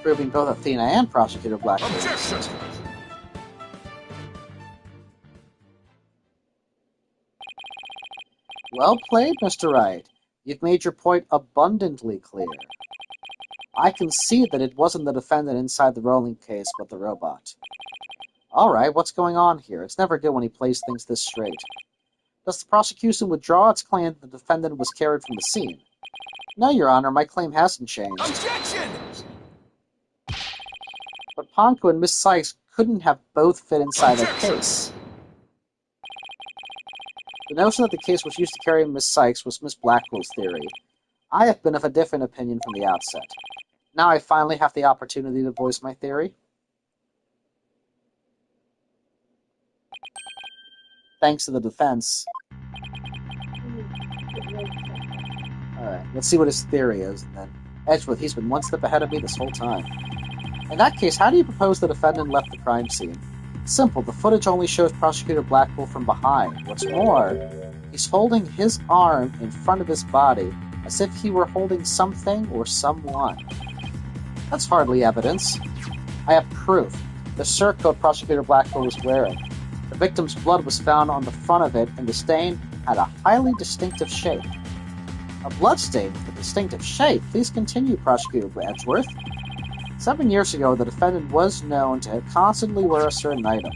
proving both Athena and Prosecutor Blackpool. Objection! Well played, Mr. Wright. You've made your point abundantly clear. I can see that it wasn't the defendant inside the rolling case, but the robot. Alright, what's going on here? It's never good when he plays things this straight. Does the prosecution withdraw its claim that the defendant was carried from the scene? No, Your Honor, my claim hasn't changed. Objection! But Ponko and Miss Sykes couldn't have both fit inside that case. The notion that the case was used to carry Miss Sykes was Miss Blackwell's theory. I have been of a different opinion from the outset. Now I finally have the opportunity to voice my theory. Thanks to the defense. Alright, let's see what his theory is, and then Edgeworth, he's been one step ahead of me this whole time. In that case, how do you propose the defendant left the crime scene? Simple, the footage only shows Prosecutor Blackpool from behind. What's more, he's holding his arm in front of his body, as if he were holding something or someone. That's hardly evidence. I have proof. The surcoat Prosecutor Blackpool was wearing. The victim's blood was found on the front of it, and the stain had a highly distinctive shape. A bloodstain with a distinctive shape? Please continue, Prosecutor Edgeworth. 7 years ago, the defendant was known to constantly wear a certain item,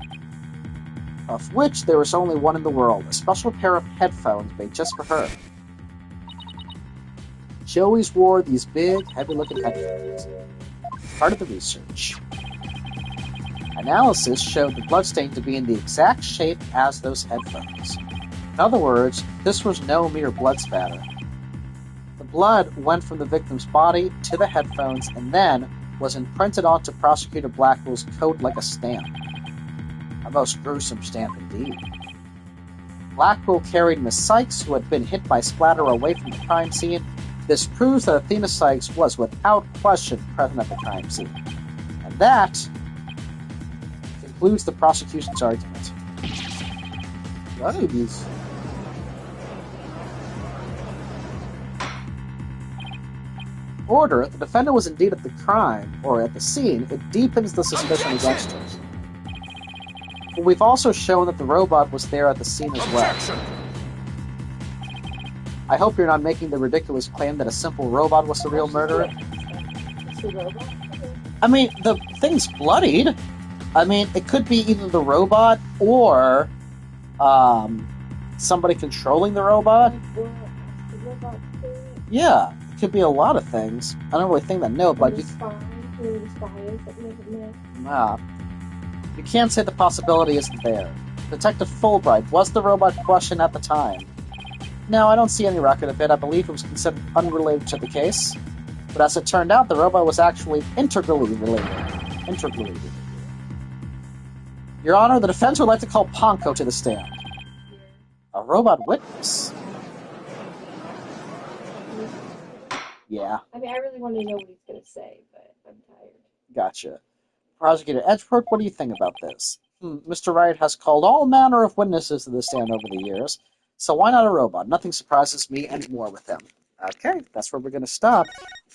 of which there was only one in the world, a special pair of headphones made just for her. She always wore these big, heavy-looking headphones. Part of the research. Analysis showed the bloodstain to be in the exact shape as those headphones. In other words, this was no mere blood spatter. The blood went from the victim's body to the headphones and then was imprinted onto Prosecutor Blackwell's coat like a stamp. A most gruesome stamp indeed. Blackwell carried Miss Sykes, who had been hit by splatter, away from the crime scene. This proves that Athena Sykes was without question present at the crime scene. And that concludes the prosecution's argument. Ladies. Order, if the defendant was indeed at the crime, or at the scene, it deepens the suspicion against her. But we've also shown that the robot was there at the scene as well. Objection! I hope you're not making the ridiculous claim that a simple robot was the real murderer. It's a robot? I mean, the thing's bloodied. I mean, it could be either the robot or somebody controlling the robot. Well, the robot thing. Yeah, it could be a lot of things. I don't really think that, no, but The spy, who the spy is that doesn't know. nah. You can't say the possibility isn't there. Detective Fulbright was the robot questioned at the time. No, I don't see any record of it. I believe it was considered unrelated to the case. But as it turned out, the robot was actually integrally related. Your Honor, the defense would like to call Ponko to the stand. A robot witness? Yeah, I mean, I really want to know what he's going to say, but I'm tired. gotcha. Prosecutor Edgeworth, what do you think about this? Mr. Wright has called all manner of witnesses to the stand over the years, so why not a robot? Nothing surprises me and more with them. Okay, that's where we're going to stop.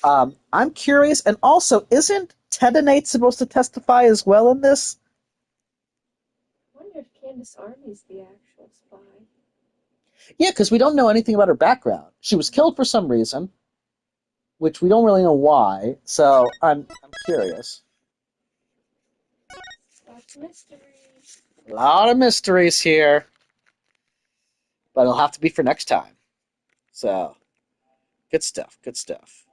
I'm curious, and also, isn't Tetanate supposed to testify as well in this? I wonder if Candace Army's the actual spy. Yeah, because we don't know anything about her background. She was killed for some reason, which we don't really know why, so I'm curious. That's mysteries. A lot of mysteries here, but it'll have to be for next time. So, good stuff, good stuff.